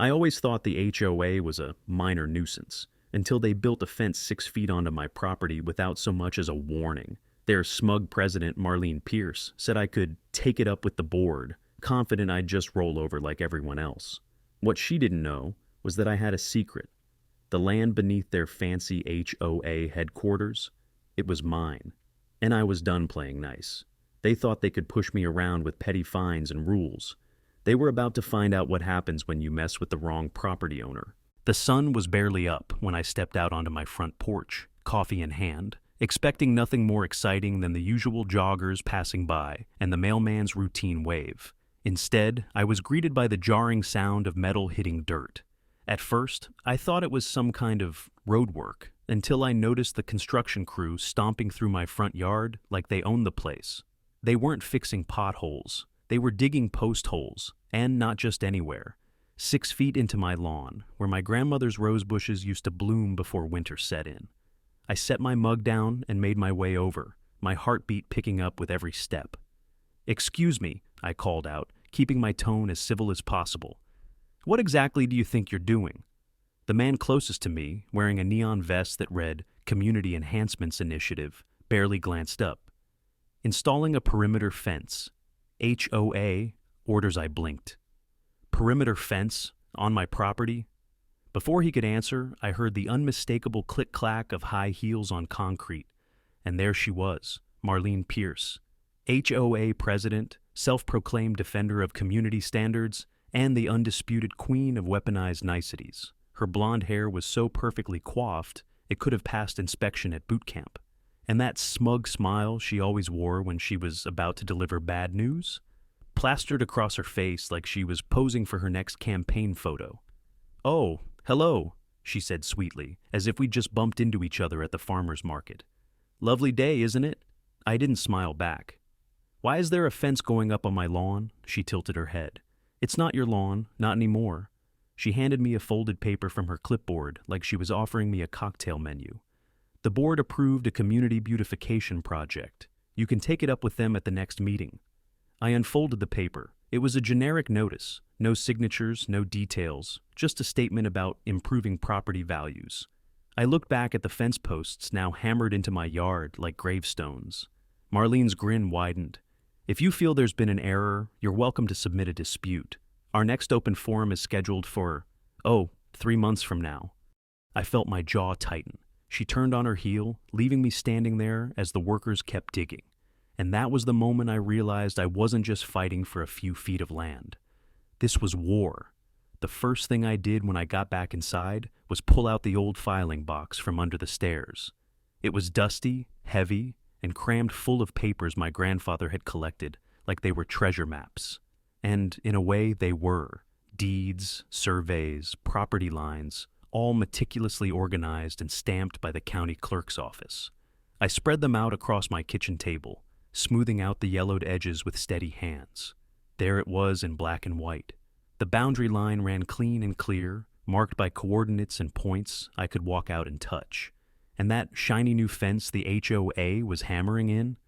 I always thought the HOA was a minor nuisance, until they built a fence 6 feet onto my property without so much as a warning. Their smug president, Marlene Pierce, said I could take it up with the board, confident I'd just roll over like everyone else. What she didn't know was that I had a secret. The land beneath their fancy HOA headquarters, it was mine. And I was done playing nice. They thought they could push me around with petty fines and rules. They were about to find out what happens when you mess with the wrong property owner. The sun was barely up when I stepped out onto my front porch, coffee in hand, expecting nothing more exciting than the usual joggers passing by and the mailman's routine wave. Instead, I was greeted by the jarring sound of metal hitting dirt. At first, I thought it was some kind of roadwork, until I noticed the construction crew stomping through my front yard like they owned the place. They weren't fixing potholes. They were digging post holes, and not just anywhere. 6 feet into my lawn, where my grandmother's rose bushes used to bloom before winter set in. I set my mug down and made my way over, my heartbeat picking up with every step. "Excuse me," I called out, keeping my tone as civil as possible. "What exactly do you think you're doing?" The man closest to me, wearing a neon vest that read Community Enhancements Initiative, barely glanced up. "Installing a perimeter fence. HOA, orders." I blinked. Perimeter fence? On my property? Before he could answer, I heard the unmistakable click-clack of high heels on concrete. And there she was, Marlene Pierce, HOA president, self-proclaimed defender of community standards, and the undisputed queen of weaponized niceties. Her blonde hair was so perfectly coiffed, it could have passed inspection at boot camp. And that smug smile she always wore when she was about to deliver bad news, plastered across her face like she was posing for her next campaign photo. "Oh, hello," she said sweetly, as if we'd just bumped into each other at the farmer's market. "Lovely day, isn't it?" I didn't smile back. "Why is there a fence going up on my lawn?" She tilted her head. "It's not your lawn, not anymore." She handed me a folded paper from her clipboard like she was offering me a cocktail menu. "The board approved a community beautification project. You can take it up with them at the next meeting." I unfolded the paper. It was a generic notice. No signatures, no details, just a statement about improving property values. I looked back at the fence posts now hammered into my yard like gravestones. Marlene's grin widened. "If you feel there's been an error, you're welcome to submit a dispute. Our next open forum is scheduled for, 3 months from now." I felt my jaw tighten. She turned on her heel, leaving me standing there as the workers kept digging. And that was the moment I realized I wasn't just fighting for a few feet of land. This was war. The first thing I did when I got back inside was pull out the old filing box from under the stairs. It was dusty, heavy, and crammed full of papers my grandfather had collected, like they were treasure maps. And in a way, they were. Deeds, surveys, property lines, all meticulously organized and stamped by the county clerk's office. I spread them out across my kitchen table, smoothing out the yellowed edges with steady hands. There it was in black and white. The boundary line ran clean and clear, marked by coordinates and points I could walk out and touch. And that shiny new fence the HOA was hammering in,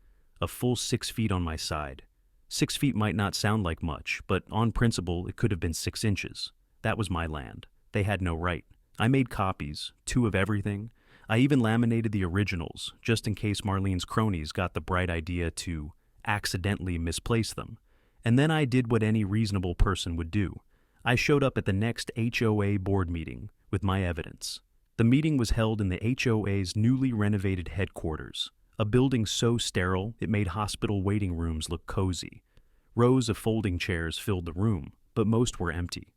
a full 6 feet on my side. 6 feet might not sound like much, but on principle it could have been 6 inches. That was my land. They had no right. I made copies, 2 of everything. I even laminated the originals, just in case Marlene's cronies got the bright idea to accidentally misplace them. And then I did what any reasonable person would do. I showed up at the next HOA board meeting with my evidence. The meeting was held in the HOA's newly renovated headquarters, a building so sterile it made hospital waiting rooms look cozy. Rows of folding chairs filled the room, but most were empty.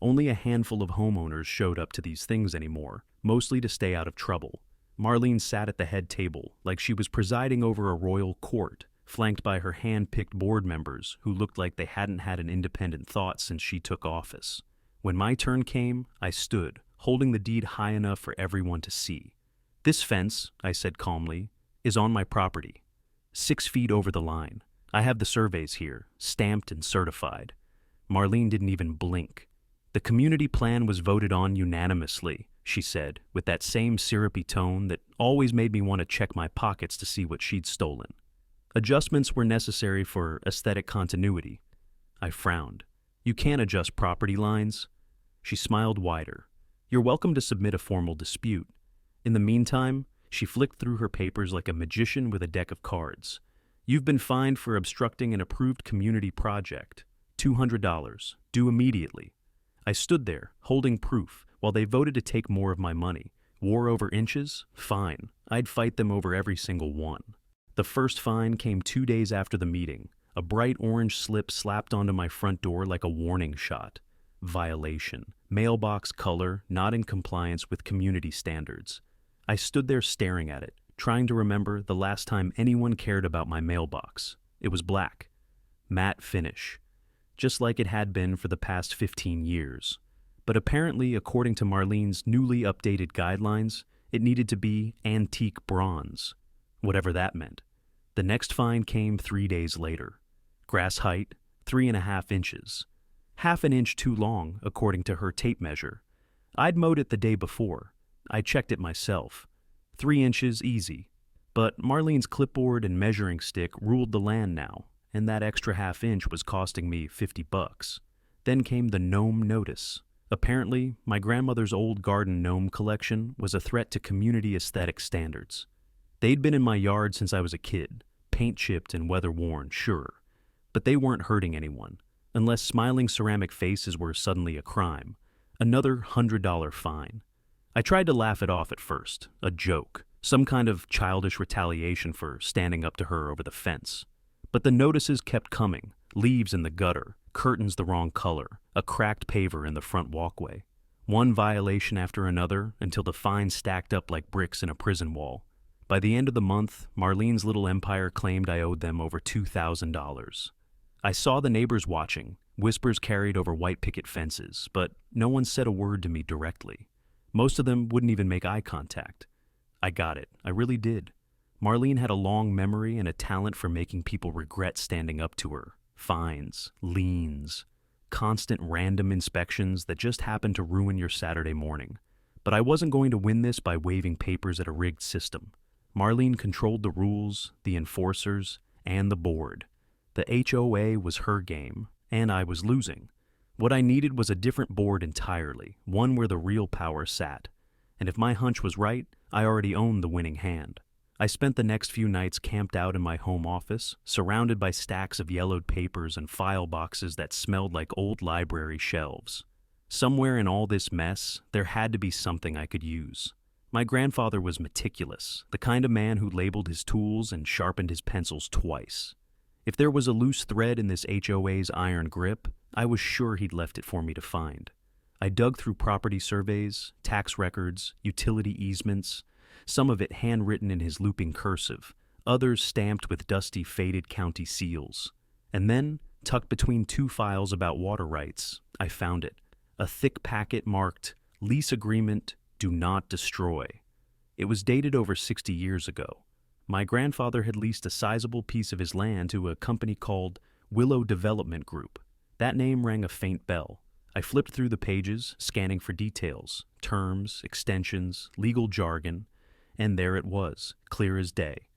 Only a handful of homeowners showed up to these things anymore, mostly to stay out of trouble. Marlene sat at the head table like she was presiding over a royal court, flanked by her hand-picked board members who looked like they hadn't had an independent thought since she took office. When my turn came, I stood, holding the deed high enough for everyone to see. "This fence," I said calmly, "is on my property. 6 feet over the line. I have the surveys here, stamped and certified." Marlene didn't even blink. "The community plan was voted on unanimously," she said, with that same syrupy tone that always made me want to check my pockets to see what she'd stolen. "Adjustments were necessary for aesthetic continuity." I frowned. "You can't adjust property lines." She smiled wider. "You're welcome to submit a formal dispute. In the meantime," she flicked through her papers like a magician with a deck of cards. "You've been fined for obstructing an approved community project. $200, due immediately." I stood there, holding proof, while they voted to take more of my money. War over inches? Fine. I'd fight them over every single one. The first fine came 2 days after the meeting. A bright orange slip slapped onto my front door like a warning shot. Violation. Mailbox color, not in compliance with community standards. I stood there staring at it, trying to remember the last time anyone cared about my mailbox. It was black. Matte finish. Just like it had been for the past 15 years. But apparently, according to Marlene's newly updated guidelines, it needed to be antique bronze. Whatever that meant. The next fine came 3 days later. Grass height, 3.5 inches. Half an inch too long, according to her tape measure. I'd mowed it the day before. I checked it myself. 3 inches easy. But Marlene's clipboard and measuring stick ruled the land now, and that extra half inch was costing me $50. Then came the gnome notice. Apparently, my grandmother's old garden gnome collection was a threat to community aesthetic standards. They'd been in my yard since I was a kid, paint-chipped and weather-worn, sure. But they weren't hurting anyone, unless smiling ceramic faces were suddenly a crime. Another $100 fine. I tried to laugh it off at first, a joke, some kind of childish retaliation for standing up to her over the fence. But the notices kept coming, leaves in the gutter, curtains the wrong color, a cracked paver in the front walkway. One violation after another until the fines stacked up like bricks in a prison wall. By the end of the month, Marlene's little empire claimed I owed them over $2,000. I saw the neighbors watching, whispers carried over white picket fences, but no one said a word to me directly. Most of them wouldn't even make eye contact. I got it, I really did. Marlene had a long memory and a talent for making people regret standing up to her. Fines, liens, constant random inspections that just happened to ruin your Saturday morning. But I wasn't going to win this by waving papers at a rigged system. Marlene controlled the rules, the enforcers, and the board. The HOA was her game, and I was losing. What I needed was a different board entirely, one where the real power sat. And if my hunch was right, I already owned the winning hand. I spent the next few nights camped out in my home office, surrounded by stacks of yellowed papers and file boxes that smelled like old library shelves. Somewhere in all this mess, there had to be something I could use. My grandfather was meticulous, the kind of man who labeled his tools and sharpened his pencils twice. If there was a loose thread in this HOA's iron grip, I was sure he'd left it for me to find. I dug through property surveys, tax records, utility easements, some of it handwritten in his looping cursive, others stamped with dusty, faded county seals. And then, tucked between 2 files about water rights, I found it. A thick packet marked, "Lease Agreement, Do Not Destroy." It was dated over 60 years ago. My grandfather had leased a sizable piece of his land to a company called Willow Development Group. That name rang a faint bell. I flipped through the pages, scanning for details, terms, extensions, legal jargon, and there it was, clear as day.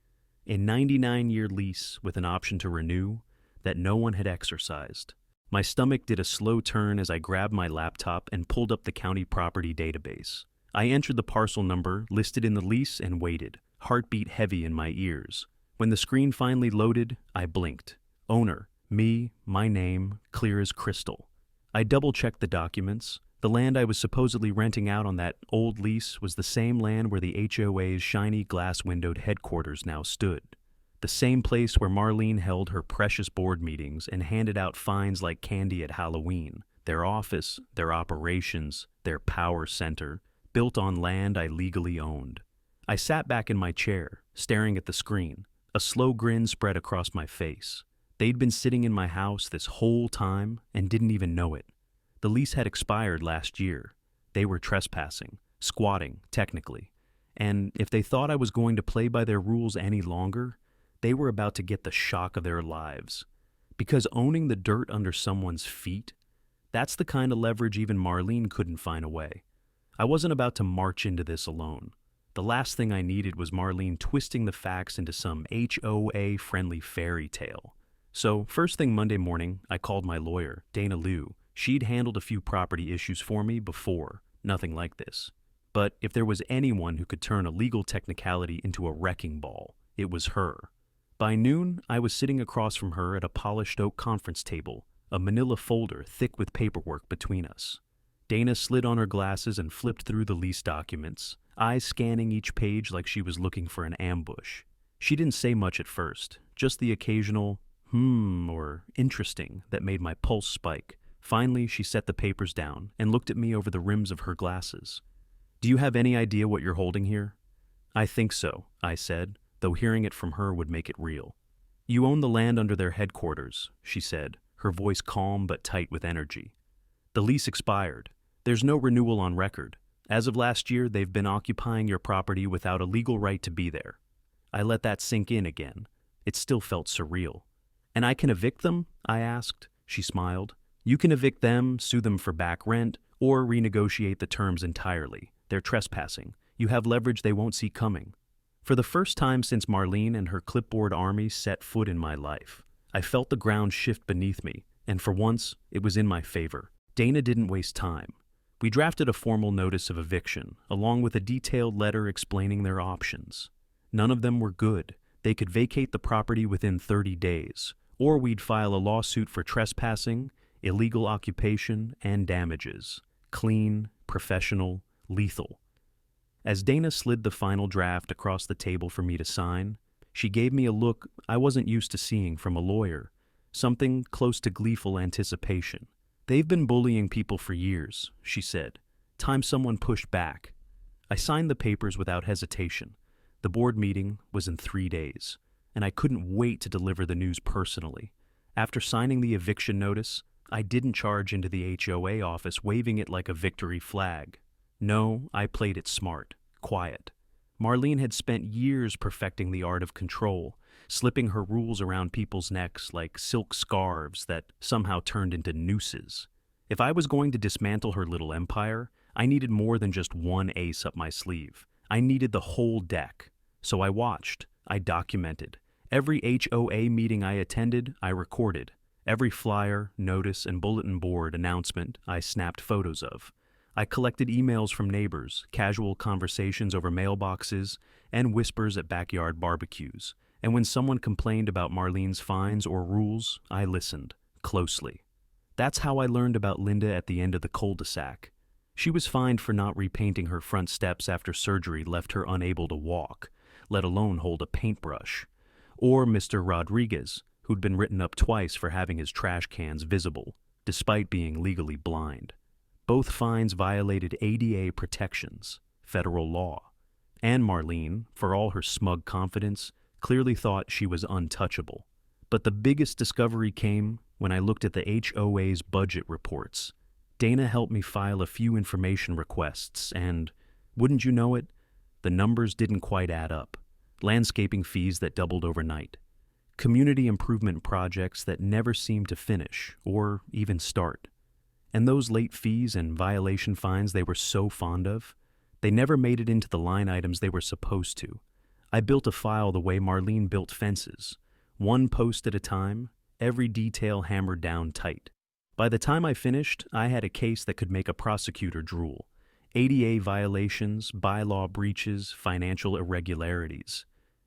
A 99-year lease with an option to renew that no one had exercised. My stomach did a slow turn as I grabbed my laptop and pulled up the county property database. I entered the parcel number listed in the lease and waited, heartbeat heavy in my ears. When the screen finally loaded, I blinked. Owner, me, my name, clear as crystal. I double-checked the documents. The land I was supposedly renting out on that old lease was the same land where the HOA's shiny glass-windowed headquarters now stood. The same place where Marlene held her precious board meetings and handed out fines like candy at Halloween. Their office, their operations, their power center, built on land I legally owned. I sat back in my chair, staring at the screen. A slow grin spread across my face. They'd been sitting in my house this whole time and didn't even know it. The lease had expired last year. They were trespassing, squatting, technically. And if they thought I was going to play by their rules any longer, they were about to get the shock of their lives. Because owning the dirt under someone's feet, that's the kind of leverage even Marlene couldn't find a way. I wasn't about to march into this alone. The last thing I needed was Marlene twisting the facts into some HOA-friendly fairy tale. So, first thing Monday morning, I called my lawyer, Dana Liu. She'd handled a few property issues for me before, nothing like this. But if there was anyone who could turn a legal technicality into a wrecking ball, it was her. By noon, I was sitting across from her at a polished oak conference table, a manila folder thick with paperwork between us. Dana slid on her glasses and flipped through the lease documents, eyes scanning each page like she was looking for an ambush. She didn't say much at first, just the occasional, or interesting that made my pulse spike. Finally, she set the papers down and looked at me over the rims of her glasses. "Do you have any idea what you're holding here?" "I think so," I said, though hearing it from her would make it real. "You own the land under their headquarters," she said, her voice calm but tight with energy. "The lease expired. There's no renewal on record. As of last year, they've been occupying your property without a legal right to be there." I let that sink in again. It still felt surreal. "And I can evict them?" I asked. She smiled. "You can evict them, sue them for back rent, or renegotiate the terms entirely. They're trespassing. You have leverage they won't see coming." For the first time since Marlene and her clipboard army set foot in my life, I felt the ground shift beneath me, and for once, it was in my favor. Dana didn't waste time. We drafted a formal notice of eviction, along with a detailed letter explaining their options. None of them were good. They could vacate the property within 30 days, or we'd file a lawsuit for trespassing, illegal occupation, and damages. Clean, professional, lethal. As Dana slid the final draft across the table for me to sign, she gave me a look I wasn't used to seeing from a lawyer, something close to gleeful anticipation. "They've been bullying people for years," she said. "Time someone pushed back." I signed the papers without hesitation. The board meeting was in 3 days, and I couldn't wait to deliver the news personally. After signing the eviction notice, I didn't charge into the HOA office waving it like a victory flag. No, I played it smart, quiet. Marlene had spent years perfecting the art of control, slipping her rules around people's necks like silk scarves that somehow turned into nooses. If I was going to dismantle her little empire, I needed more than just one ace up my sleeve. I needed the whole deck. So I watched, I documented. Every HOA meeting I attended, I recorded. Every flyer, notice, and bulletin board announcement I snapped photos of. I collected emails from neighbors, casual conversations over mailboxes, and whispers at backyard barbecues. And when someone complained about Marlene's fines or rules, I listened, closely. That's how I learned about Linda at the end of the cul-de-sac. She was fined for not repainting her front steps after surgery left her unable to walk, let alone hold a paintbrush. Or Mr. Rodriguez, who'd been written up twice for having his trash cans visible, despite being legally blind. Both fines violated ADA protections, federal law. And Marlene, for all her smug confidence, clearly thought she was untouchable. But the biggest discovery came when I looked at the HOA's budget reports. Dana helped me file a few information requests, and, wouldn't you know it, the numbers didn't quite add up. Landscaping fees that doubled overnight. Community improvement projects that never seemed to finish, or even start. And those late fees and violation fines they were so fond of, they never made it into the line items they were supposed to. I built a file the way Marlene built fences, one post at a time, every detail hammered down tight. By the time I finished, I had a case that could make a prosecutor drool. ADA violations, bylaw breaches, financial irregularities.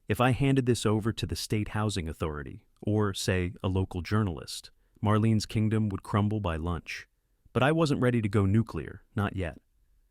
If I handed this over to the state housing authority, or, say, a local journalist, Marlene's kingdom would crumble by lunch. But I wasn't ready to go nuclear, not yet.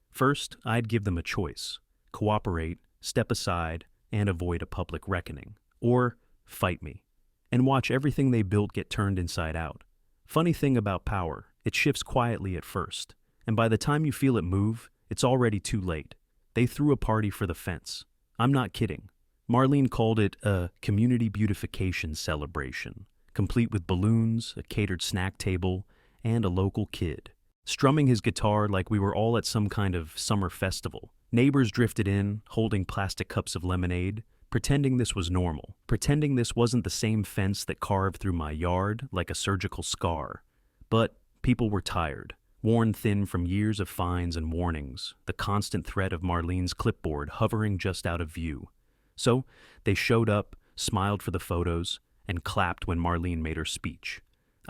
First, I'd give them a choice: cooperate, step aside, and avoid a public reckoning. Or fight me, and watch everything they built get turned inside out. Funny thing about power, it shifts quietly at first, and by the time you feel it move, it's already too late. They threw a party for the fence. I'm not kidding. Marlene called it a community beautification celebration, complete with balloons, a catered snack table, and a local kid, strumming his guitar like we were all at some kind of summer festival. Neighbors drifted in, holding plastic cups of lemonade, pretending this was normal, pretending this wasn't the same fence that carved through my yard like a surgical scar. But people were tired, worn thin from years of fines and warnings, the constant threat of Marlene's clipboard hovering just out of view. So they showed up, smiled for the photos, and clapped when Marlene made her speech.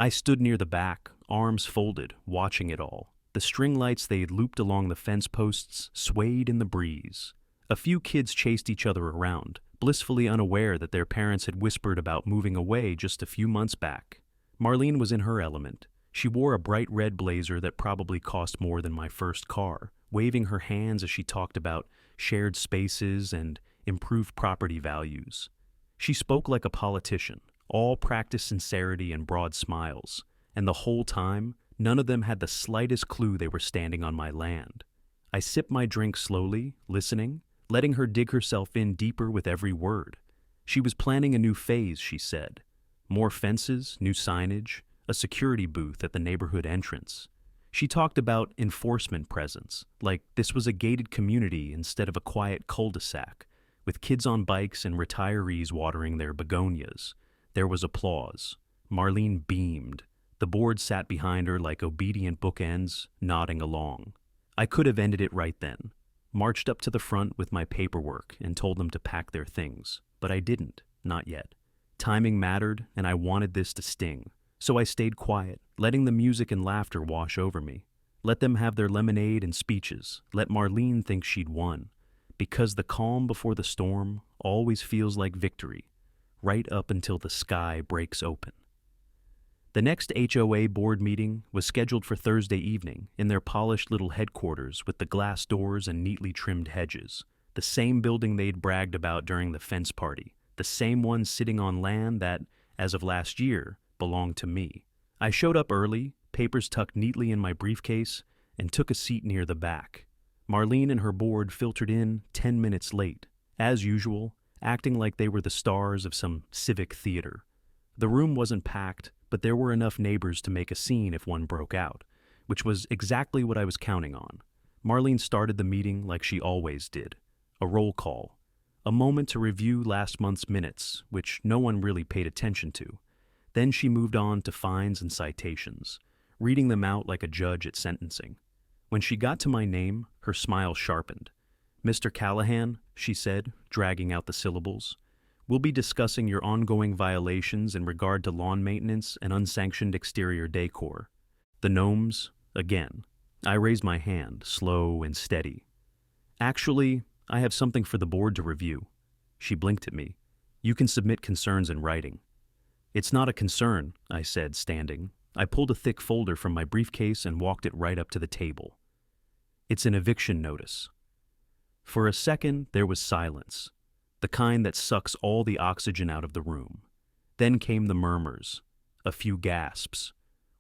I stood near the back, arms folded, watching it all. The string lights they had looped along the fence posts swayed in the breeze. A few kids chased each other around, blissfully unaware that their parents had whispered about moving away just a few months back. Marlene was in her element. She wore a bright red blazer that probably cost more than my first car, waving her hands as she talked about shared spaces and improved property values. She spoke like a politician, all practiced sincerity and broad smiles, and the whole time, none of them had the slightest clue they were standing on my land. I sipped my drink slowly, listening, letting her dig herself in deeper with every word. She was planning a new phase, she said. More fences, new signage, a security booth at the neighborhood entrance. She talked about enforcement presence, like this was a gated community instead of a quiet cul-de-sac, with kids on bikes and retirees watering their begonias. There was applause. Marlene beamed. The board sat behind her like obedient bookends, nodding along. I could have ended it right then, marched up to the front with my paperwork and told them to pack their things, but I didn't, not yet. Timing mattered, and I wanted this to sting. So I stayed quiet, letting the music and laughter wash over me. Let them have their lemonade and speeches. Let Marlene think she'd won. Because the calm before the storm always feels like victory, right up until the sky breaks open. The next HOA board meeting was scheduled for Thursday evening in their polished little headquarters with the glass doors and neatly trimmed hedges. The same building they'd bragged about during the fence party. The same one sitting on land that, as of last year, belonged to me. I showed up early, papers tucked neatly in my briefcase, and took a seat near the back. Marlene and her board filtered in 10 minutes late, as usual, acting like they were the stars of some civic theater. The room wasn't packed, but there were enough neighbors to make a scene if one broke out, which was exactly what I was counting on. Marlene started the meeting like she always did. A roll call. A moment to review last month's minutes, which no one really paid attention to. Then she moved on to fines and citations, reading them out like a judge at sentencing. When she got to my name, her smile sharpened. "Mr. Callahan," she said, dragging out the syllables, "we'll be discussing your ongoing violations in regard to lawn maintenance and unsanctioned exterior decor. The gnomes, again." I raised my hand, slow and steady. "Actually, I have something for the board to review." She blinked at me. "You can submit concerns in writing." "It's not a concern," I said, standing. I pulled a thick folder from my briefcase and walked it right up to the table. "It's an eviction notice." For a second, there was silence, the kind that sucks all the oxygen out of the room. Then came the murmurs, a few gasps.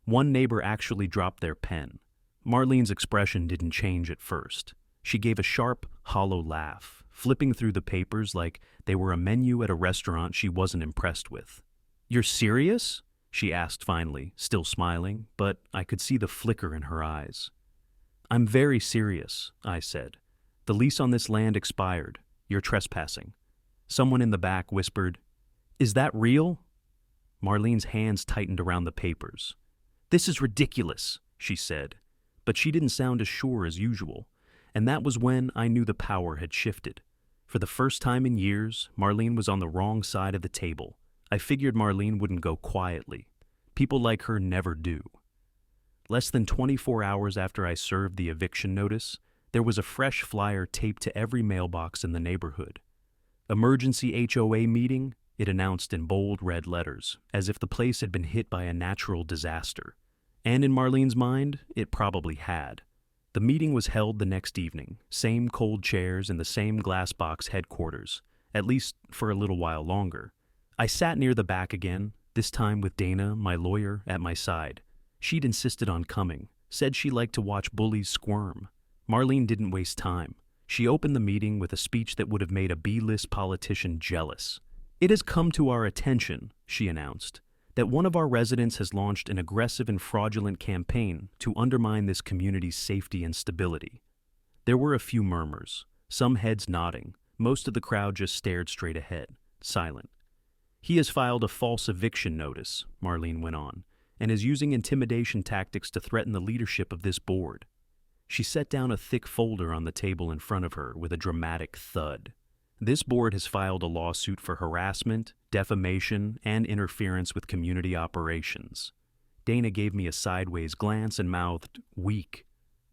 One neighbor actually dropped their pen. Marlene's expression didn't change at first. She gave a sharp, hollow laugh, flipping through the papers like they were a menu at a restaurant she wasn't impressed with. "You're serious?" she asked finally, still smiling, but I could see the flicker in her eyes. "I'm very serious," I said. "The lease on this land expired. You're trespassing." Someone in the back whispered, "Is that real?" Marlene's hands tightened around the papers. "This is ridiculous," she said, but she didn't sound as sure as usual, and that was when I knew the power had shifted. For the first time in years, Marlene was on the wrong side of the table. I figured Marlene wouldn't go quietly. People like her never do. Less than 24 hours after I served the eviction notice, there was a fresh flyer taped to every mailbox in the neighborhood. "Emergency HOA meeting," it announced in bold red letters, as if the place had been hit by a natural disaster. And in Marlene's mind, it probably had. The meeting was held the next evening, same cold chairs in the same glass box headquarters, at least for a little while longer. I sat near the back again, this time with Dana, my lawyer, at my side. She'd insisted on coming, said she liked to watch bullies squirm. Marlene didn't waste time. She opened the meeting with a speech that would have made a B-list politician jealous. "It has come to our attention," she announced, "that one of our residents has launched an aggressive and fraudulent campaign to undermine this community's safety and stability." There were a few murmurs, some heads nodding. Most of the crowd just stared straight ahead, silent. "He has filed a false eviction notice," Marlene went on, "and is using intimidation tactics to threaten the leadership of this board." She set down a thick folder on the table in front of her with a dramatic thud. "This board has filed a lawsuit for harassment, defamation, and interference with community operations. Dana gave me a sideways glance and mouthed, "Weak."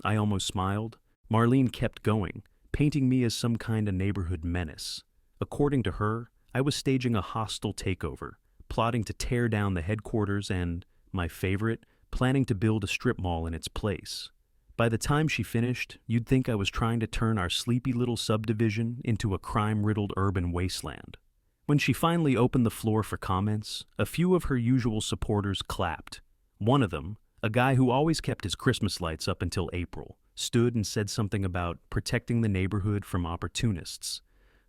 I almost smiled. Marlene kept going, painting me as some kind of neighborhood menace. According to her, I was staging a hostile takeover, plotting to tear down the headquarters and, my favorite, planning to build a strip mall in its place. By the time she finished, you'd think I was trying to turn our sleepy little subdivision into a crime-riddled urban wasteland. When she finally opened the floor for comments, a few of her usual supporters clapped. One of them, a guy who always kept his Christmas lights up until April, stood and said something about protecting the neighborhood from opportunists.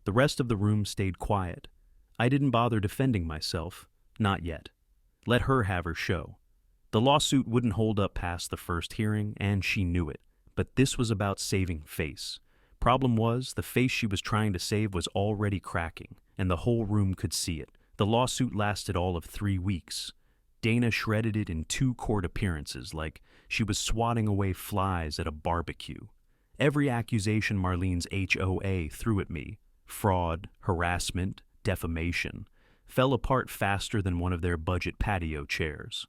The rest of the room stayed quiet. I didn't bother defending myself. Not yet. Let her have her show. The lawsuit wouldn't hold up past the first hearing, and she knew it. But this was about saving face. Problem was, the face she was trying to save was already cracking, and the whole room could see it. The lawsuit lasted all of 3 weeks. Dana shredded it in 2 court appearances like she was swatting away flies at a barbecue. Every accusation Marlene's HOA threw at me, fraud, harassment, defamation, fell apart faster than one of their budget patio chairs.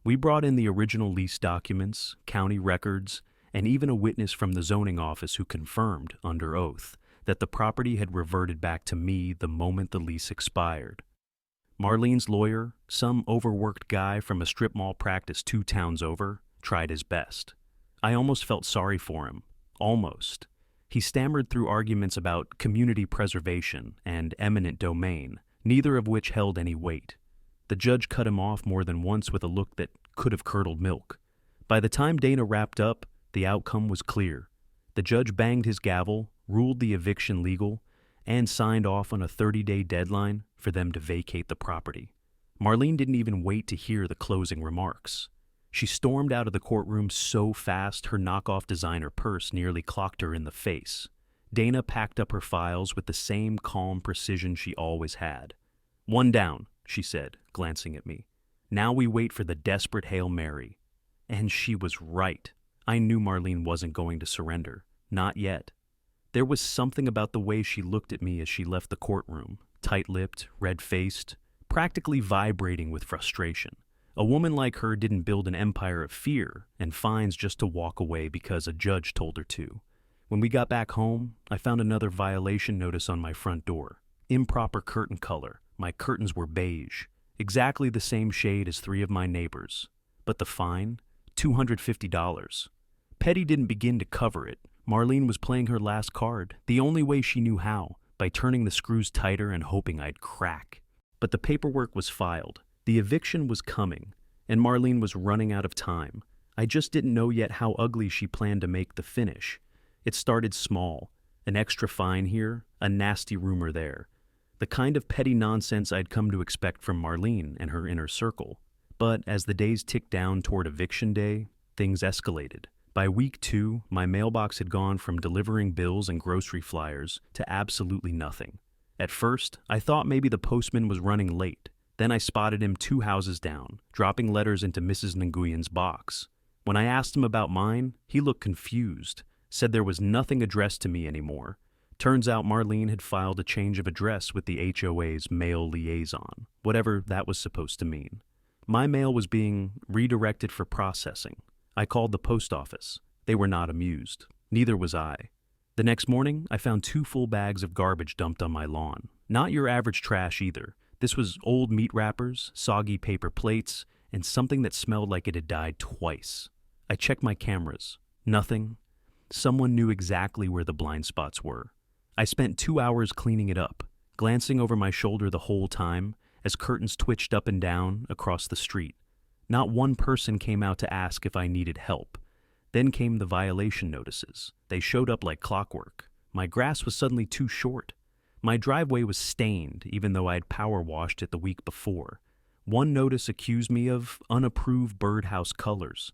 We brought in the original lease documents, county records, and even a witness from the zoning office who confirmed, under oath, that the property had reverted back to me the moment the lease expired. Marlene's lawyer, some overworked guy from a strip mall practice 2 towns over, tried his best. I almost felt sorry for him. Almost. He stammered through arguments about community preservation and eminent domain, neither of which held any weight. The judge cut him off more than once with a look that could have curdled milk. By the time Dana wrapped up, the outcome was clear. The judge banged his gavel, ruled the eviction legal, and signed off on a 30-day deadline for them to vacate the property. Marlene didn't even wait to hear the closing remarks. She stormed out of the courtroom so fast her knockoff designer purse nearly clocked her in the face. Dana packed up her files with the same calm precision she always had. "One down," she said, glancing at me. "Now we wait for the desperate Hail Mary." And she was right. I knew Marlene wasn't going to surrender. Not yet. There was something about the way she looked at me as she left the courtroom, tight-lipped, red-faced, practically vibrating with frustration. A woman like her didn't build an empire of fear and fines just to walk away because a judge told her to. When we got back home, I found another violation notice on my front door. Improper curtain color. My curtains were beige, exactly the same shade as 3 of my neighbors. But the fine? $250. Petty didn't begin to cover it. Marlene was playing her last card, the only way she knew how, by turning the screws tighter and hoping I'd crack. But the paperwork was filed. The eviction was coming, and Marlene was running out of time. I just didn't know yet how ugly she planned to make the finish. It started small, an extra fine here, a nasty rumor there. The kind of petty nonsense I'd come to expect from Marlene and her inner circle. But as the days ticked down toward eviction day, things escalated. By week 2, my mailbox had gone from delivering bills and grocery flyers to absolutely nothing. At first, I thought maybe the postman was running late. Then I spotted him 2 houses down, dropping letters into Mrs. Nguyen's box. When I asked him about mine, he looked confused, said there was nothing addressed to me anymore. Turns out Marlene had filed a change of address with the HOA's mail liaison, whatever that was supposed to mean. My mail was being redirected for processing. I called the post office. They were not amused. Neither was I. The next morning, I found 2 full bags of garbage dumped on my lawn. Not your average trash either. This was old meat wrappers, soggy paper plates, and something that smelled like it had died twice. I checked my cameras. Nothing. Someone knew exactly where the blind spots were. I spent 2 hours cleaning it up, glancing over my shoulder the whole time as curtains twitched up and down across the street. Not one person came out to ask if I needed help. Then came the violation notices. They showed up like clockwork. My grass was suddenly too short. My driveway was stained, even though I'd power washed it the week before. One notice accused me of unapproved birdhouse colors.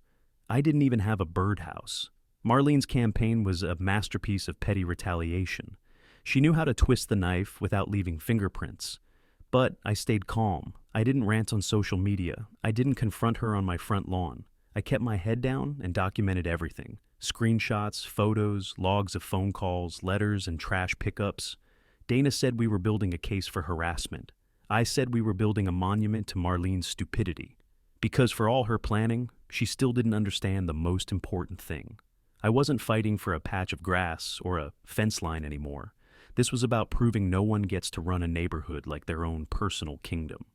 I didn't even have a birdhouse. Marlene's campaign was a masterpiece of petty retaliation. She knew how to twist the knife without leaving fingerprints. But I stayed calm. I didn't rant on social media. I didn't confront her on my front lawn. I kept my head down and documented everything. Screenshots, photos, logs of phone calls, letters, and trash pickups. Dana said we were building a case for harassment. I said we were building a monument to Marlene's stupidity. Because for all her planning, she still didn't understand the most important thing. I wasn't fighting for a patch of grass or a fence line anymore. This was about proving no one gets to run a neighborhood like their own personal kingdom.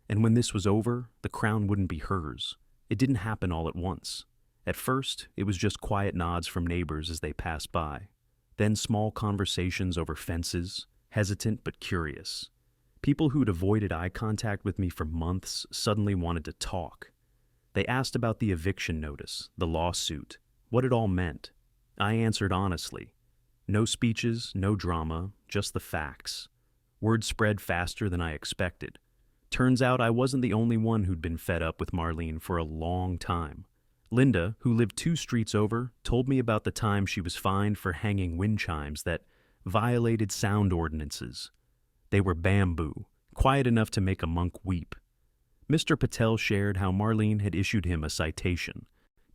And when this was over, the crown wouldn't be hers. It didn't happen all at once. At first, it was just quiet nods from neighbors as they passed by. Then small conversations over fences, hesitant but curious. People who'd avoided eye contact with me for months suddenly wanted to talk. They asked about the eviction notice, the lawsuit, what it all meant. I answered honestly. No speeches, no drama, just the facts. Word spread faster than I expected. Turns out I wasn't the only one who'd been fed up with Marlene for a long time. Linda, who lived 2 streets over, told me about the time she was fined for hanging wind chimes that violated sound ordinances. They were bamboo, quiet enough to make a monk weep. Mr. Patel shared how Marlene had issued him a citation.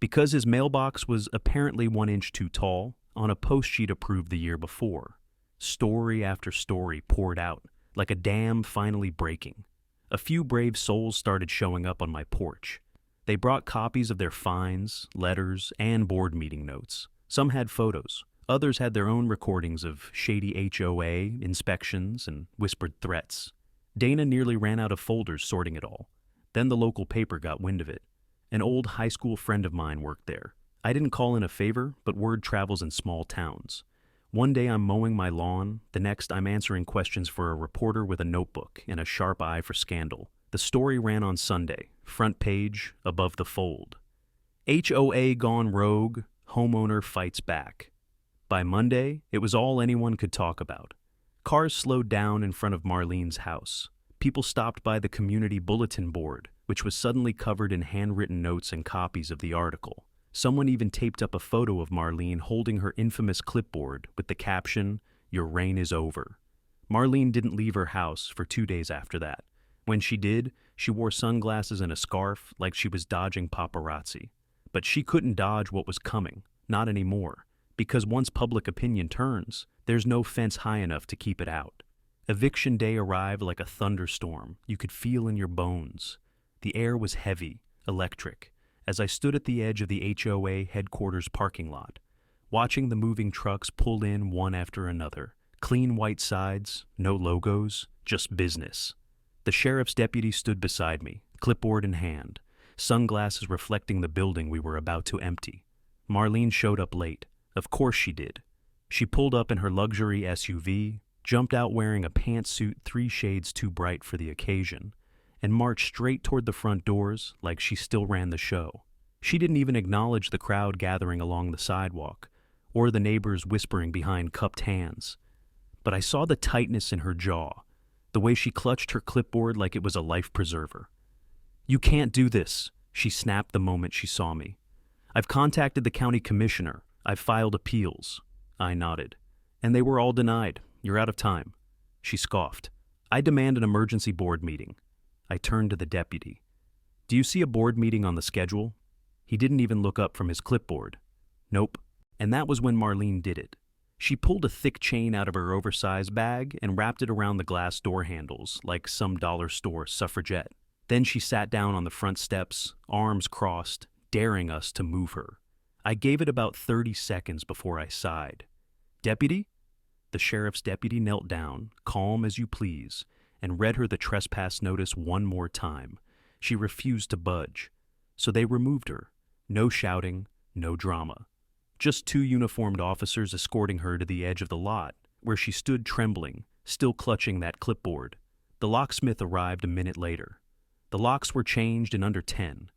Because his mailbox was apparently 1 inch too tall, on a post she'd approved the year before. Story after story poured out, like a dam finally breaking. A few brave souls started showing up on my porch. They brought copies of their fines, letters, and board meeting notes. Some had photos. Others had their own recordings of shady HOA, inspections, and whispered threats. Dana nearly ran out of folders sorting it all. Then the local paper got wind of it. An old high school friend of mine worked there. I didn't call in a favor, but word travels in small towns. One day I'm mowing my lawn, the next I'm answering questions for a reporter with a notebook and a sharp eye for scandal. The story ran on Sunday, front page, above the fold. HOA gone rogue, homeowner fights back. By Monday, it was all anyone could talk about. Cars slowed down in front of Marlene's house. People stopped by the community bulletin board, which was suddenly covered in handwritten notes and copies of the article. Someone even taped up a photo of Marlene holding her infamous clipboard with the caption, "Your reign is over." Marlene didn't leave her house for 2 days after that. When she did, she wore sunglasses and a scarf like she was dodging paparazzi. But she couldn't dodge what was coming, not anymore, because once public opinion turns, there's no fence high enough to keep it out. Eviction day arrived like a thunderstorm you could feel in your bones. The air was heavy, electric, as I stood at the edge of the HOA headquarters parking lot, watching the moving trucks pull in one after another. Clean white sides, no logos, just business. The sheriff's deputy stood beside me, clipboard in hand, sunglasses reflecting the building we were about to empty. Marlene showed up late. Of course she did. She pulled up in her luxury SUV, jumped out wearing a pantsuit 3 shades too bright for the occasion, and marched straight toward the front doors like she still ran the show. She didn't even acknowledge the crowd gathering along the sidewalk, or the neighbors whispering behind cupped hands. But I saw the tightness in her jaw, the way she clutched her clipboard like it was a life preserver. "You can't do this," she snapped the moment she saw me. "I've contacted the county commissioner. I've filed appeals." I nodded. "And they were all denied. You're out of time." She scoffed. "I demand an emergency board meeting." I turned to the deputy. "Do you see a board meeting on the schedule?" He didn't even look up from his clipboard. "Nope." And that was when Marlene did it. She pulled a thick chain out of her oversized bag and wrapped it around the glass door handles like some dollar store suffragette. Then she sat down on the front steps, arms crossed, daring us to move her. I gave it about 30 seconds before I sighed. "Deputy?" The sheriff's deputy knelt down, calm as you please, and read her the trespass notice one more time. She refused to budge. So they removed her. No shouting, no drama. Just 2 uniformed officers escorting her to the edge of the lot, where she stood trembling, still clutching that clipboard. The locksmith arrived a minute later. The locks were changed in under 10.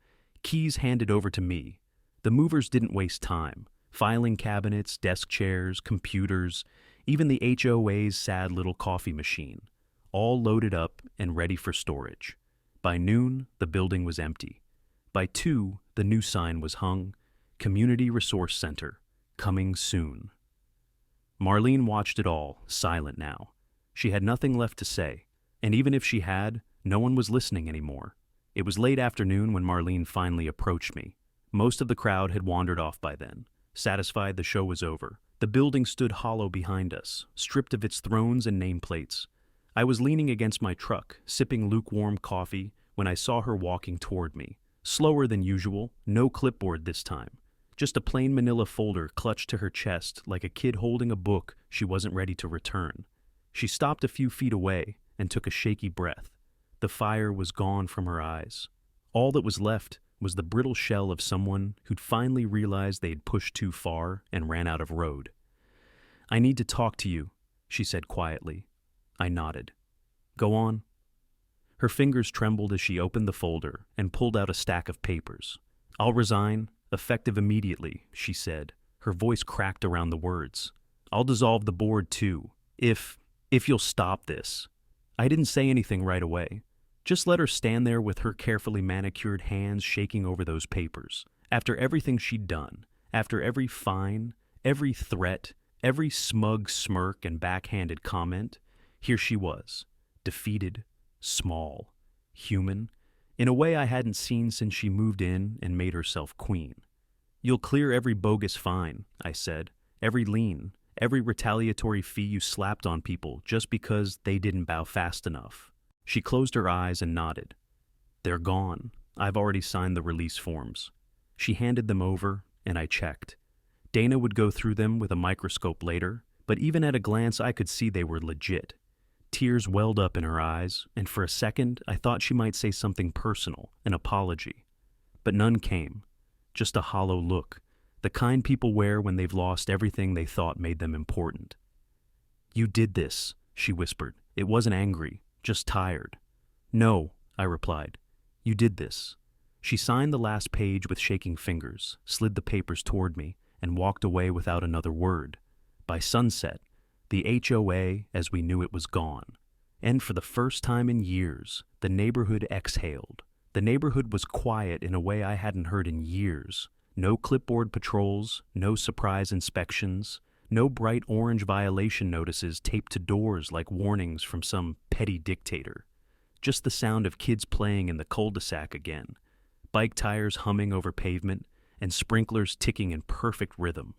Keys handed over to me. The movers didn't waste time. Filing cabinets, desk chairs, computers, even the HOA's sad little coffee machine. All loaded up and ready for storage. By noon, the building was empty. By 2, the new sign was hung, Community Resource Center, coming soon. Marlene watched it all, silent now. She had nothing left to say, and even if she had, no one was listening anymore. It was late afternoon when Marlene finally approached me. Most of the crowd had wandered off by then, satisfied the show was over. The building stood hollow behind us, stripped of its thrones and nameplates. I was leaning against my truck, sipping lukewarm coffee, when I saw her walking toward me. Slower than usual, no clipboard this time. Just a plain manila folder clutched to her chest like a kid holding a book she wasn't ready to return. She stopped a few feet away and took a shaky breath. The fire was gone from her eyes. All that was left was the brittle shell of someone who'd finally realized they'd pushed too far and ran out of road. "I need to talk to you," she said quietly. I nodded. "Go on." Her fingers trembled as she opened the folder and pulled out a stack of papers. "I'll resign, effective immediately," she said. Her voice cracked around the words. "I'll dissolve the board too, if you'll stop this." I didn't say anything right away. Just let her stand there with her carefully manicured hands shaking over those papers. After everything she'd done, after every fine, every threat, every smug smirk and backhanded comment, here she was, defeated, small, human, in a way I hadn't seen since she moved in and made herself queen. "You'll clear every bogus fine," I said, "every lien, every retaliatory fee you slapped on people just because they didn't bow fast enough." She closed her eyes and nodded. "They're gone. I've already signed the release forms." She handed them over, and I checked. Dana would go through them with a microscope later, but even at a glance I could see they were legit. Tears welled up in her eyes, and for a second I thought she might say something personal, an apology. But none came, just a hollow look, the kind people wear when they've lost everything they thought made them important. "You did this," she whispered. "It wasn't angry, just tired." "No," I replied. "You did this." She signed the last page with shaking fingers, slid the papers toward me, and walked away without another word. By sunset, the HOA as we knew it was gone. And for the first time in years, the neighborhood exhaled. The neighborhood was quiet in a way I hadn't heard in years. No clipboard patrols, no surprise inspections, no bright orange violation notices taped to doors like warnings from some petty dictator. Just the sound of kids playing in the cul-de-sac again, bike tires humming over pavement, and sprinklers ticking in perfect rhythm.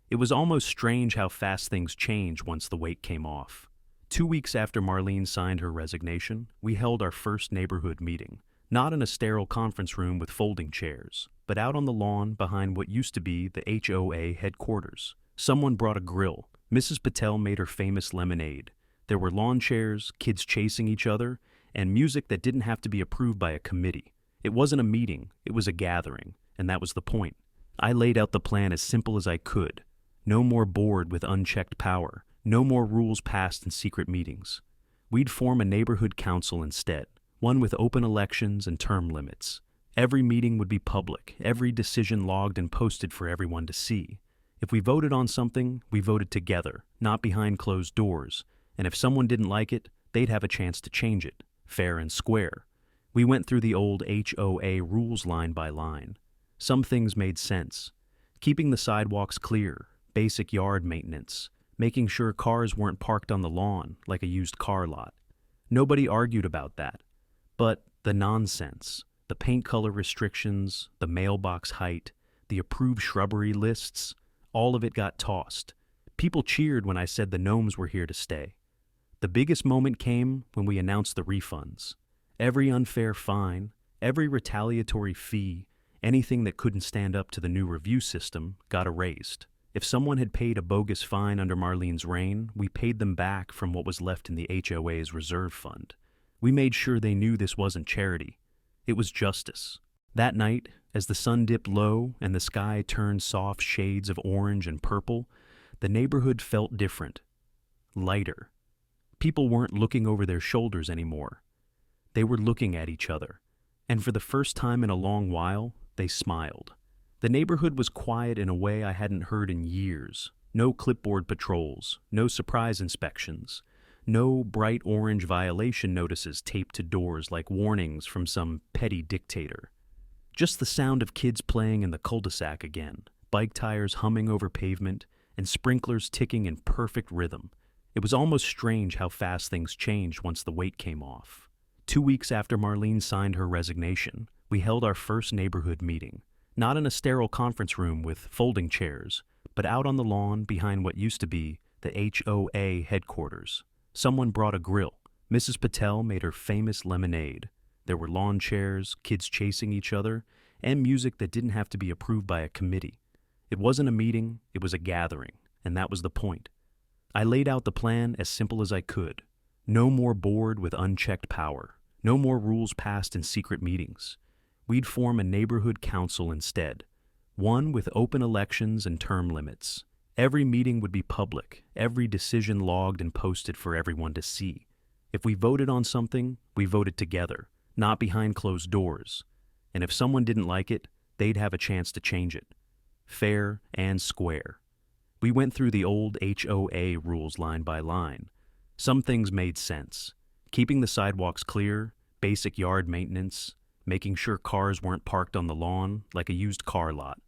It was almost strange how fast things changed once the weight came off. 2 weeks after Marlene signed her resignation, we held our first neighborhood meeting, not in a sterile conference room with folding chairs, but out on the lawn behind what used to be the HOA headquarters. Someone brought a grill. Mrs. Patel made her famous lemonade. There were lawn chairs, kids chasing each other, and music that didn't have to be approved by a committee. It wasn't a meeting, it was a gathering, and that was the point. I laid out the plan as simple as I could. No more board with unchecked power. No more rules passed in secret meetings. We'd form a neighborhood council instead, one with open elections and term limits. Every meeting would be public, every decision logged and posted for everyone to see. If we voted on something, we voted together, not behind closed doors, and if someone didn't like it, they'd have a chance to change it, fair and square. We went through the old HOA rules line by line. Some things made sense. Keeping the sidewalks clear, basic yard maintenance, making sure cars weren't parked on the lawn like a used car lot. Nobody argued about that. But the nonsense, the paint color restrictions, the mailbox height, the approved shrubbery lists, all of it got tossed. People cheered when I said the gnomes were here to stay. The biggest moment came when we announced the refunds. Every unfair fine, every retaliatory fee, anything that couldn't stand up to the new review system got erased. If someone had paid a bogus fine under Marlene's reign, we paid them back from what was left in the HOA's reserve fund. We made sure they knew this wasn't charity. It was justice. That night, as the sun dipped low and the sky turned soft shades of orange and purple, the neighborhood felt different. Lighter. People weren't looking over their shoulders anymore. They were looking at each other. And for the first time in a long while, they smiled. The neighborhood was quiet in a way I hadn't heard in years. No clipboard patrols, no surprise inspections, no bright orange violation notices taped to doors like warnings from some petty dictator. Just the sound of kids playing in the cul-de-sac again, bike tires humming over pavement, and sprinklers ticking in perfect rhythm. It was almost strange how fast things changed once the weight came off. 2 weeks after Marlene signed her resignation, we held our first neighborhood meeting. Not in a sterile conference room with folding chairs, but out on the lawn behind what used to be the HOA headquarters. Someone brought a grill. Mrs. Patel made her famous lemonade. There were lawn chairs, kids chasing each other, and music that didn't have to be approved by a committee. It wasn't a meeting, it was a gathering, and that was the point. I laid out the plan as simple as I could. No more board with unchecked power. No more rules passed in secret meetings. We'd form a neighborhood council instead, one with open elections and term limits. Every meeting would be public, every decision logged and posted for everyone to see. If we voted on something, we voted together, not behind closed doors. And if someone didn't like it, they'd have a chance to change it. Fair and square. We went through the old HOA rules line by line. Some things made sense. Keeping the sidewalks clear, basic yard maintenance, making sure cars weren't parked on the lawn like a used car lot.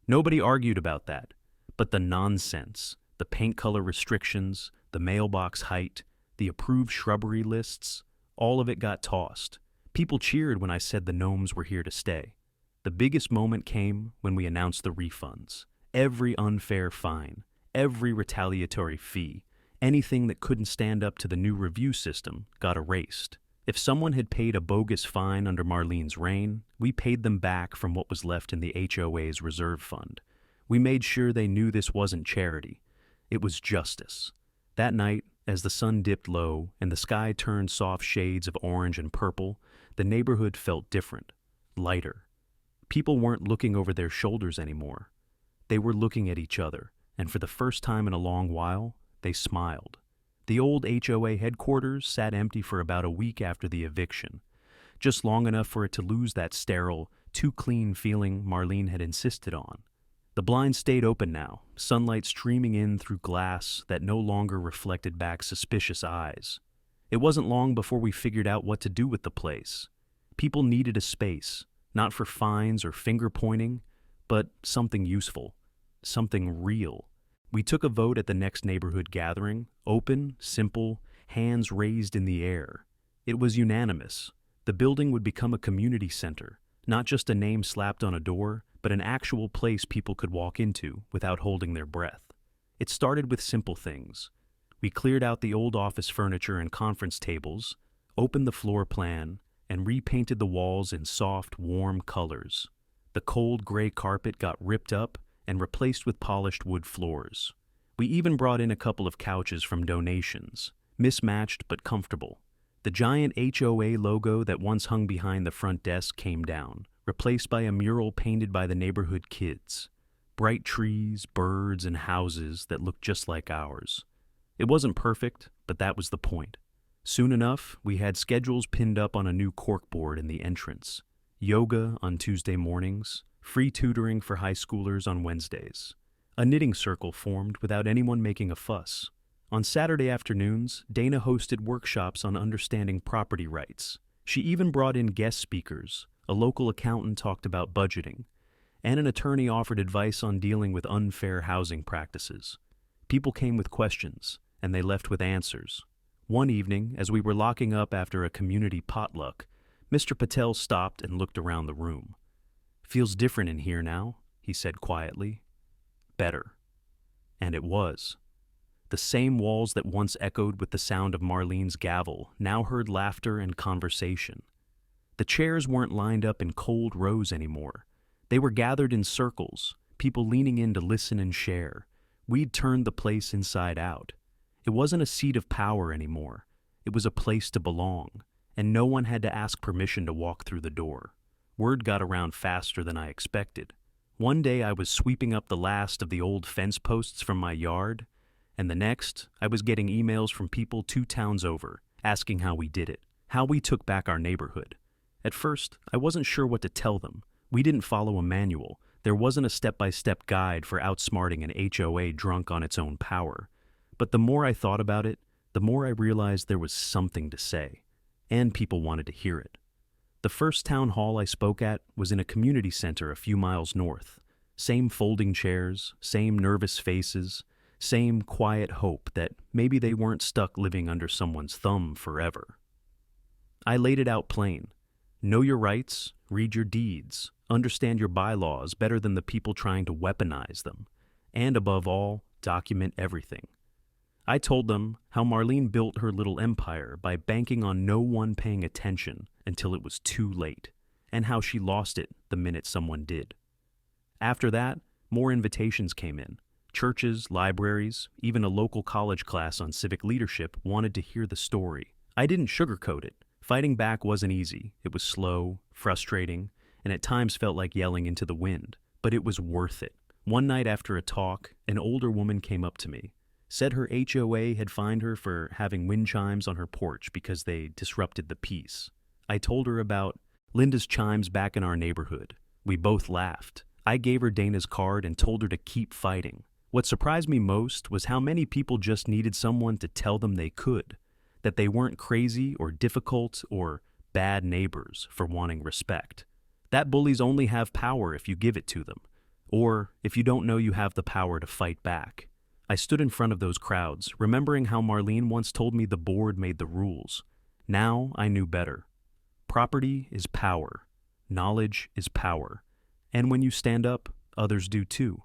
Nobody argued about that. But the nonsense, the paint color restrictions, the mailbox height, the approved shrubbery lists, all of it got tossed. People cheered when I said the gnomes were here to stay. The biggest moment came when we announced the refunds. Every unfair fine, every retaliatory fee, anything that couldn't stand up to the new review system got erased. If someone had paid a bogus fine under Marlene's reign, we paid them back from what was left in the HOA's reserve fund. We made sure they knew this wasn't charity. It was justice. That night, as the sun dipped low and the sky turned soft shades of orange and purple, the neighborhood felt different, lighter. People weren't looking over their shoulders anymore. They were looking at each other, and for the first time in a long while, they smiled. The old HOA headquarters sat empty for about a week after the eviction, just long enough for it to lose that sterile, too clean feeling Marlene had insisted on. The blinds stayed open now, sunlight streaming in through glass that no longer reflected back suspicious eyes. It wasn't long before we figured out what to do with the place. People needed a space, not for fines or finger pointing, but something useful, something real. We took a vote at the next neighborhood gathering, open, simple, hands raised in the air. It was unanimous. The building would become a community center, not just a name slapped on a door, but an actual place people could walk into without holding their breath. It started with simple things. We cleared out the old office furniture and conference tables, opened the floor plan, and repainted the walls in soft, warm colors. The cold gray carpet got ripped up and replaced with polished wood floors. We even brought in a couple of couches from donations, mismatched but comfortable. The giant HOA logo that once hung behind the front desk came down, replaced by a mural painted by the neighborhood kids. Bright trees, birds, and houses that looked just like ours. It wasn't perfect, but that was the point. Soon enough, we had schedules pinned up on a new corkboard in the entrance. Yoga on Tuesday mornings, free tutoring for high schoolers on Wednesdays. A knitting circle formed without anyone making a fuss. On Saturday afternoons, Dana hosted workshops on understanding property rights. She even brought in guest speakers. A local accountant talked about budgeting, and an attorney offered advice on dealing with unfair housing practices. People came with questions, and they left with answers. One evening, as we were locking up after a community potluck, Mr. Patel stopped and looked around the room. "Feels different in here now," he said quietly. "Better." And it was. The same walls that once echoed with the sound of Marlene's gavel now heard laughter and conversation. The chairs weren't lined up in cold rows anymore. They were gathered in circles, people leaning in to listen and share. We'd turned the place inside out. It wasn't a seat of power anymore. It was a place to belong, and no one had to ask permission to walk through the door. Word got around faster than I expected. One day I was sweeping up the last of the old fence posts from my yard, and the next I was getting emails from people 2 towns over, asking how we did it, how we took back our neighborhood. At first, I wasn't sure what to tell them. We didn't follow a manual. There wasn't a step-by-step guide for outsmarting an HOA drunk on its own power. But the more I thought about it, the more I realized there was something to say, and people wanted to hear it. The first town hall I spoke at was in a community center a few miles north. Same folding chairs, same nervous faces, same quiet hope that maybe they weren't stuck living under someone's thumb forever. I laid it out plain. Know your rights, read your deeds, understand your bylaws better than the people trying to weaponize them, and above all, document everything. I told them how Marlene built her little empire by banking on no one paying attention until it was too late, and how she lost it the minute someone did. After that, more invitations came in. Churches, libraries, even a local college class on civic leadership wanted to hear the story. I didn't sugarcoat it. Fighting back wasn't easy. It was slow, frustrating, and at times felt like yelling into the wind. But it was worth it. One night after a talk, an older woman came up to me, said her HOA had fined her for having wind chimes on her porch because they disrupted the peace. I told her about Linda's chimes back in our neighborhood. We both laughed. I gave her Dana's card and told her to keep fighting. What surprised me most was how many people just needed someone to tell them they could, that they weren't crazy or difficult or bad neighbors for wanting respect. That bullies only have power if you give it to them, or if you don't know you have the power to fight back. I stood in front of those crowds, remembering how Marlene once told me the board made the rules. Now I knew better. Property is power. Knowledge is power. And when you stand up, others do too.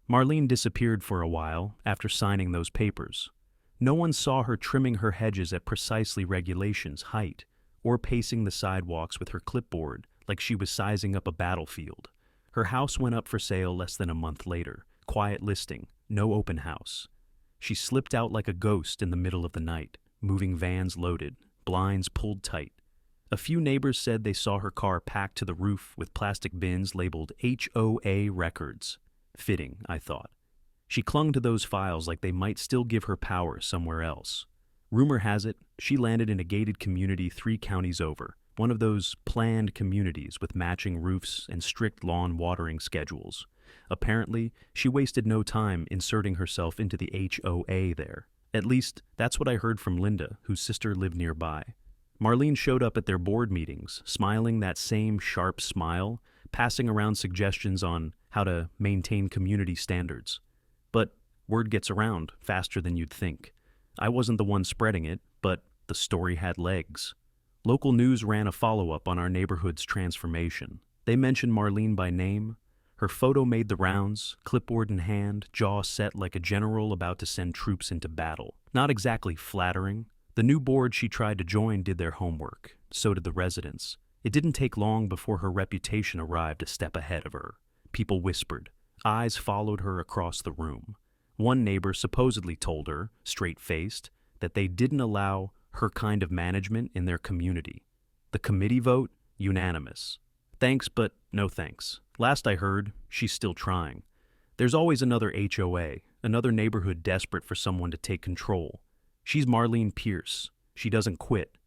Marlene disappeared for a while after signing those papers. No one saw her trimming her hedges at precisely regulations height, or pacing the sidewalks with her clipboard like she was sizing up a battlefield. Her house went up for sale less than a month later. Quiet listing, no open house. She slipped out like a ghost in the middle of the night, moving vans loaded, blinds pulled tight. A few neighbors said they saw her car packed to the roof with plastic bins labeled HOA records. Fitting, I thought. She clung to those files like they might still give her power somewhere else. Rumor has it, she landed in a gated community 3 counties over, one of those planned communities with matching roofs and strict lawn watering schedules. Apparently, she wasted no time inserting herself into the HOA there. At least, that's what I heard from Linda, whose sister lived nearby. Marlene showed up at their board meetings, smiling that same sharp smile, passing around suggestions on how to maintain community standards. But word gets around faster than you'd think. I wasn't the one spreading it, but the story had legs. Local news ran a follow-up on our neighborhood's transformation. They mentioned Marlene by name. Her photo made the rounds, clipboard in hand, jaw set like a general about to send troops into battle. Not exactly flattering. The new board she tried to join did their homework. So did the residents. It didn't take long before her reputation arrived a step ahead of her. People whispered. Eyes followed her across the room. One neighbor supposedly told her, straight-faced, that they didn't allow her kind of management in their community. The committee vote? Unanimous. Thanks, but no thanks. Last I heard, she's still trying. There's always another HOA, another neighborhood desperate for someone to take control. She's Marlene Pierce. She doesn't quit,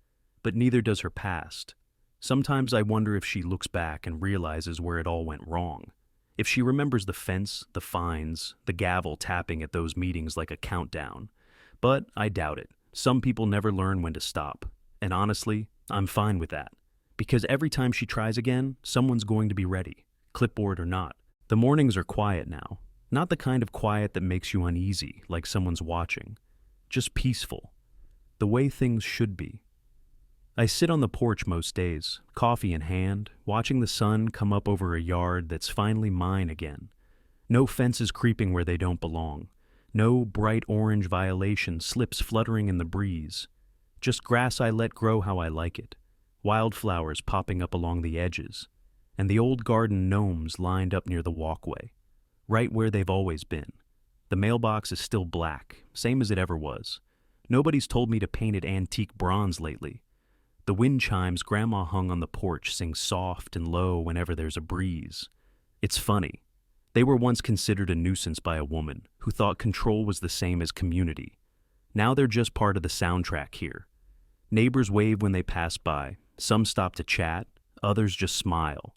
but neither does her past. Sometimes I wonder if she looks back and realizes where it all went wrong. If she remembers the fence, the fines, the gavel tapping at those meetings like a countdown. But I doubt it. Some people never learn when to stop. And honestly, I'm fine with that. Because every time she tries again, someone's going to be ready, clipboard or not. The mornings are quiet now. Not the kind of quiet that makes you uneasy, like someone's watching. Just peaceful. The way things should be. I sit on the porch most days, coffee in hand, watching the sun come up over a yard that's finally mine again. No fences creeping where they don't belong. No bright orange violation slips fluttering in the breeze. Just grass I let grow how I like it. Wildflowers popping up along the edges. And the old garden gnomes lined up near the walkway. Right where they've always been. The mailbox is still black, same as it ever was. Nobody's told me to paint it antique bronze lately. The wind chimes Grandma hung on the porch sing soft and low whenever there's a breeze. It's funny. They were once considered a nuisance by a woman who thought control was the same as community. Now they're just part of the soundtrack here. Neighbors wave when they pass by. Some stop to chat. Others just smile.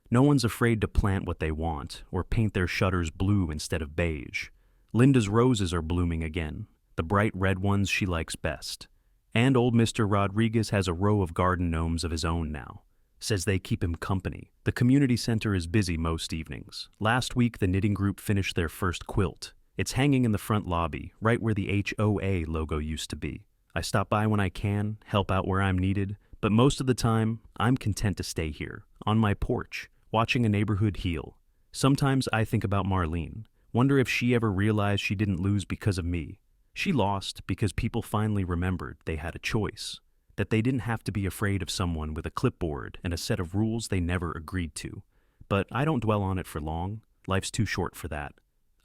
No one's afraid to plant what they want or paint their shutters blue instead of beige. Linda's roses are blooming again, the bright red ones she likes best. And old Mr. Rodriguez has a row of garden gnomes of his own now. Says they keep him company. The community center is busy most evenings. Last week, the knitting group finished their first quilt. It's hanging in the front lobby, right where the HOA logo used to be. I stop by when I can, help out where I'm needed, but most of the time, I'm content to stay here, on my porch, watching a neighborhood heal. Sometimes I think about Marlene. Wonder if she ever realized she didn't lose because of me. She lost because people finally remembered they had a choice. that they didn't have to be afraid of someone with a clipboard and a set of rules they never agreed to. But I don't dwell on it for long. Life's too short for that.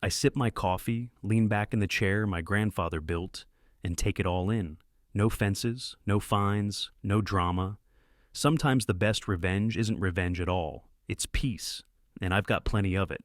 I sip my coffee, lean back in the chair my grandfather built, and take it all in. No fences, no fines, no drama. Sometimes the best revenge isn't revenge at all. It's peace, and I've got plenty of it.